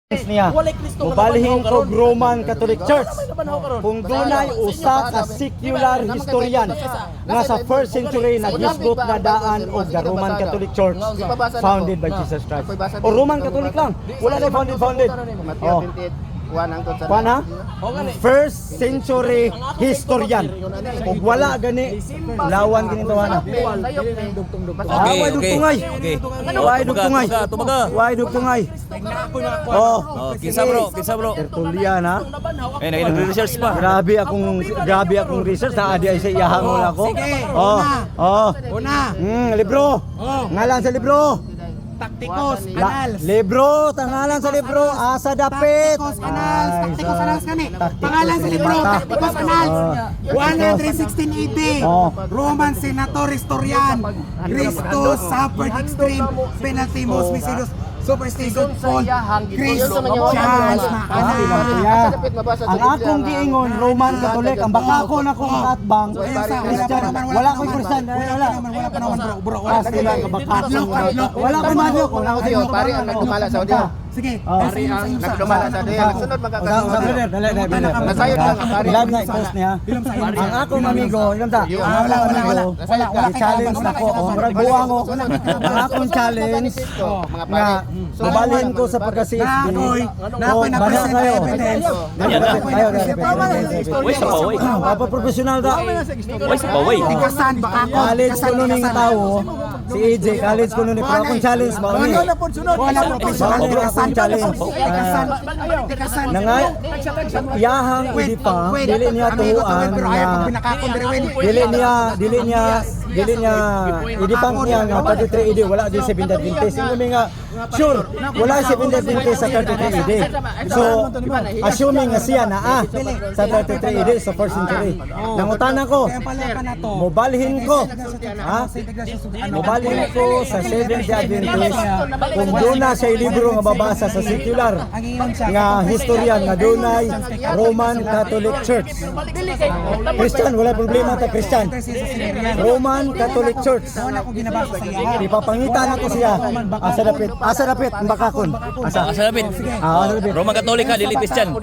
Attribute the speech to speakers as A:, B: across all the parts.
A: niya mubalihin ko Roman Catholic Church kung dunay usa ka secular historian nga sa 1st century naghisgot na daan og the Roman Catholic Church founded by Jesus Christ. O Roman Catholic lang, wala na founded. Oh. Pana? 1st century historian. Ug wala gani lawan gani tawana. Why dugtungay? Why dugtungay? Why dugtungay? Oh,
B: kinsa bro?
A: Tertulian ha.
B: Nag-research pa.
A: Grabe akong research sa adi ay sa iyahangon ako. Oh.
C: Una.
A: Libro. Ngalan sa libro.
C: Taktikos, Canals.
A: Libro, tangalan sa libro, asa dapit.
C: Taktikos, Canals. Taktikos, Canals kani. Pangalan sa libro, Taktikos, Canals. 116 AD. Roman Senator Historian. Christus suffered extreme penalty most miserious superstition called Christians na anak.
A: Ang akong giingon Roman Catholic, ang baka ako na kong katbang Christian. Wala ko'y Christian. Wala
C: pa naman bro.
A: Wala ko'y madlok.
D: Pare ang nagdumala sa Saudi.
C: Sige,
D: nagdumala sa Saudi. Sunod magkakasunod. Nasayod lang ang pare.
A: Ilan na i-post niya. Ang akong amigo, ilan ta? Wala. I-challenge na ko. Murag buwang ko. Ang akong challenge nga mabalhin ko sa pagka-CSD.
C: Nakoy na present evidence.
A: Papa-professional ta.
C: Tikasan, baka ako.
A: College ko nun yung tao. Si AJ, college ko nun. Pero akong challenge ba?
C: Wala professional.
A: Akong challenge. Nangay, iyahang hindi pa. Dili niya tuhuan. Dili niya idipang niya nga 33 ED wala di 7 Adventist. Ingumi nga sure wala 7 Adventist sa 33 ED. So assuming nga siya na sa 33 ED sa 1st century. Nangutana ko. Mobalhin ko. Mobalhin ko sa 7th Adventist kung doon na siya libro nga babasa sa secular nga historian nga dunay Roman Catholic Church. Christian wala problema ta Christian. Roman Catholic Church. Ipapangita na ko siya. Asa dapit ang bakakon. Asa
B: dapit. Roman Catholic ka, dili Christian.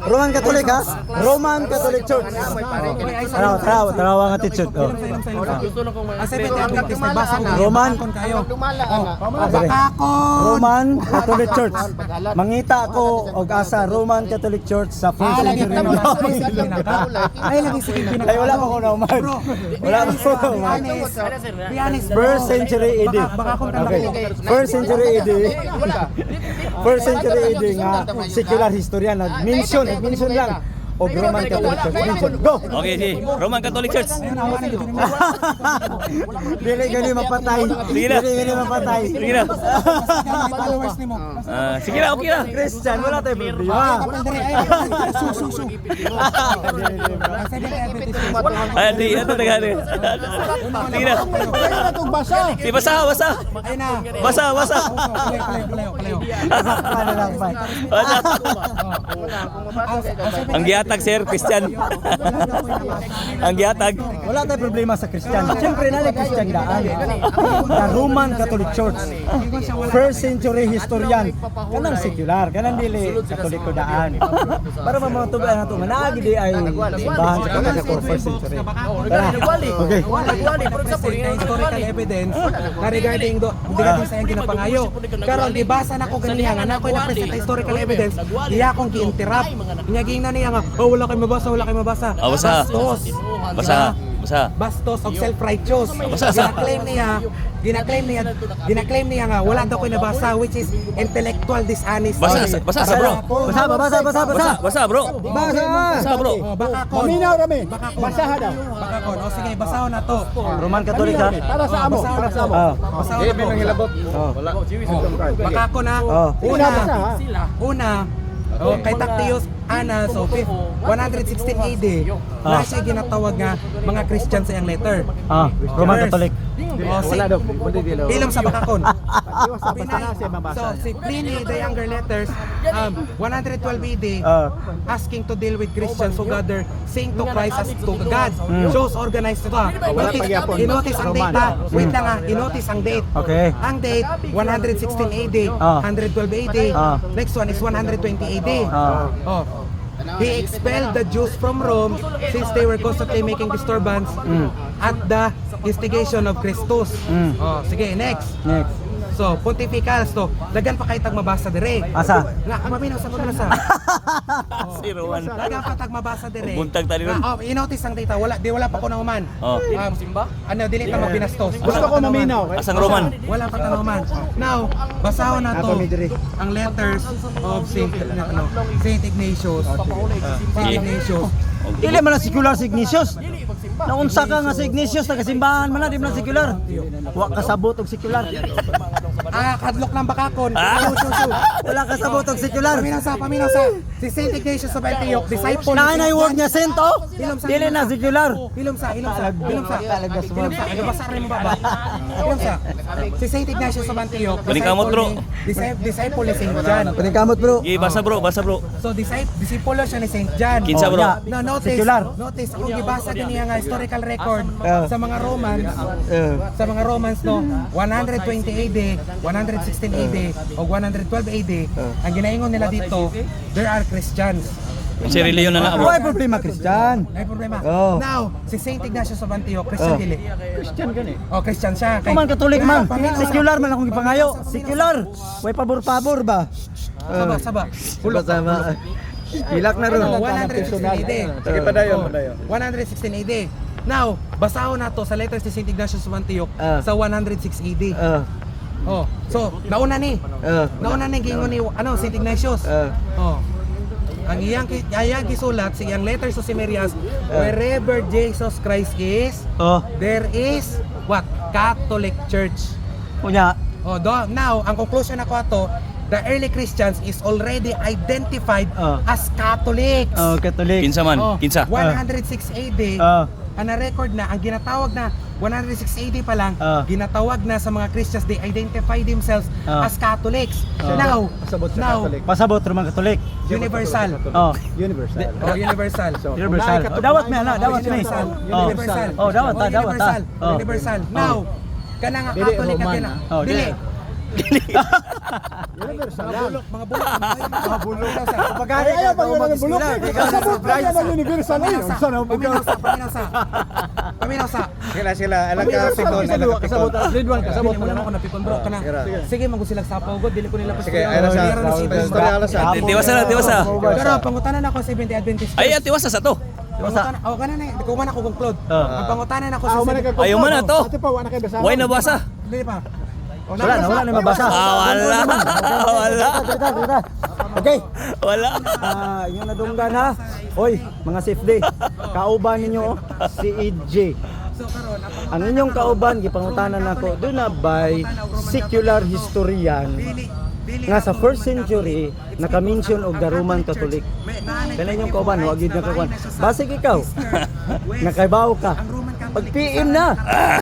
A: Roman Catholic ha? Roman Catholic Church. Tarawa nga attitude. Roman Roman Catholic Church. Mangita ako og asa Roman Catholic Church sa 1st century. Ay wala pa ko na umay. Wala pa ko umay. 1st century AD. Okay. 1st century AD. 1st century AD nga secular historian nag-mention lang o Roman Catholic Church. Mention. Go!
B: Okay, si Roman Catholic Church.
A: Dili gani mapatay.
B: Sige na. Sige na, okay na.
A: Christian, wala tayo problema.
B: Ay, di, ito tagali. Sige na. Si basa. Ang gihatag sir, Christian. Ang gihatag.
A: Wala tayong problema sa Christian. Siyempre na Christian daan. The Roman Catholic Church. 1st century historian. Kanang secular, kanang dili Katoliko daan. Para mamatugan na ito, managi di ay simbahan sa kanang 1st century. Okay.
C: Historical evidence na regarding sa iyang ginapangayo. Pero di basa na ko ganihan nga nakoy na present historical evidence, iya akong gi-interrupt. Nyaging na niya nga, wala kay mabasa. Bastos of self-righteous. Ginaclaim niya nga wala daw koy nabasa, which is intellectual dishonesty.
B: Basa bro.
A: Basa bro.
C: Baka ko.
D: Maminaw rami. Basaha daw.
C: Baka ko. O sige, basahon na to.
A: Roman Catholic ha?
D: Para sa amo.
C: Basahon na to. Baka ko na. Una, kay Taktios Ana, so 116 AD, na siya ginatawag nga mga Christian sa iyang letter.
A: Roman Catholic.
C: Wala daw. Ilam sa bakakon. So, si Pliny, the younger letters, 112 AD, asking to deal with Christians who gather saying to Christ as to God. Shows organized ito. Inotis ang data. Wait lang inotis ang date.
A: Okay.
C: Ang date, 116 AD, 112 AD. Next one is 120 AD. Oh. He expelled the Jews from Rome since they were constantly making disturbance at the instigation of Christus. Oh, sige, next. So, pontificals to. Dagan pa kayo tag mabasa dire.
A: Asa?
C: Nga, maminaw sa magbasa.
B: Si Rowan.
C: Dagan pa tag mabasa dire.
B: Buntag tali nun.
C: I-notice ang data. Wala pa ko na human.
B: Oh.
C: Ano, dili ta magbinastos.
A: Gusto ko maminaw.
B: Asang Roman.
C: Wala pa tanong man. Now, basahon na to ang letters of Saint Ignatius. Saint Ignatius.
A: Dili man na secular si Ignatius. Naunsa ka nga si Ignatius, nagasimbahan man na, di man na secular. Wa kasabot og secular.
C: Kadlok ng bakakon.
A: Wala kasabot og secular.
C: Paminaw sa. Si Saint Ignatius of Antioch, disciple.
A: Naanay word niya sento. Dili na secular.
C: Hilom sa. Nagabasa rin mo ba? Hilom sa. Si Saint Ignatius of Antioch,
B: Balikamot, bro.
C: disciple ni Saint John.
A: Panikamot bro.
B: Gi, basa bro.
C: So disciple siya ni Saint John.
B: Kinsa, bro?
C: No, notice akong gibasa din niya nga historical record sa mga Romans. Sa mga Romans no, 120 AD, 116 AD o 112 AD, ang ginaingon nila dito, there are Christians.
B: Si reliyon na bro.
A: Why problema Christian?
C: May problema.
A: Oh.
C: Now, si Saint Ignatius of Antioch, Christian dili. Christian gani. Oh, Christian siya.
A: Kuman Katolik man. Secular man akong gipangayo. Secular. Way pabor-pabor ba?
C: Saba.
A: Sama. Hilak na ron.
C: 116 AD.
D: Sige, padayon.
C: 116 AD. Now, basahon na to sa letters ni Saint Ignatius of Antioch sa 106 AD. Oh, so nauna ni gingon ni Saint Ignatius. Ang iyang gisulat sa iyang letters to Semerias, wherever Jesus Christ is, there is what? Catholic Church.
A: Unya.
C: Now, ang conclusion ako ato, the early Christians is already identified as Catholics.
A: Catholic.
B: Kinsa man. Kinsa.
C: 106 AD, ang na-record na, ang ginatawag na 106 AD pa lang, ginatawag na sa mga Christians, they identify themselves as Catholics. Now,
A: Pasabot ro man Katolik.
C: universal.
A: Universal.
C: Universal.
A: Universal. Dawat me ana, dawat me.
C: Universal.
A: Dawat ta.
C: Universal. Now, kana nga Catholic ka na. Dili. Mga bulok sa.
A: Pagkari ayaw pag yung bulok.
C: Universal na yun. Paminaw sa.
D: Sila. Alam ka, pikon.
C: Kasabot mo naman ako na pikon bro. Sige, magusilag sa pagod. Dili ko nila pa.
D: Sige, ayun sa.
B: Tiwasa.
C: Pero pangutanan ako sa 70 Adventist.
B: Ay, tiwasa sa to.
C: Kung man ako conclude. Ang pangutanan ako sa
B: Ayaw man na to. Why nabasa?
C: Dili pa.
A: Wala na mabasa.
B: Wala.
A: Okay.
B: Wala.
A: Inyo na dunggan ha. Oy, mga safe day. Kauban ninyo si EJ. Ang inyong kauban gipangutanan nako do na by secular historian nga sa 1st century naka-mention og the Roman Catholic. Kana inyong kauban wa gyud na kakuan. Basig ikaw. Nakaibaw ka. Pag PM na.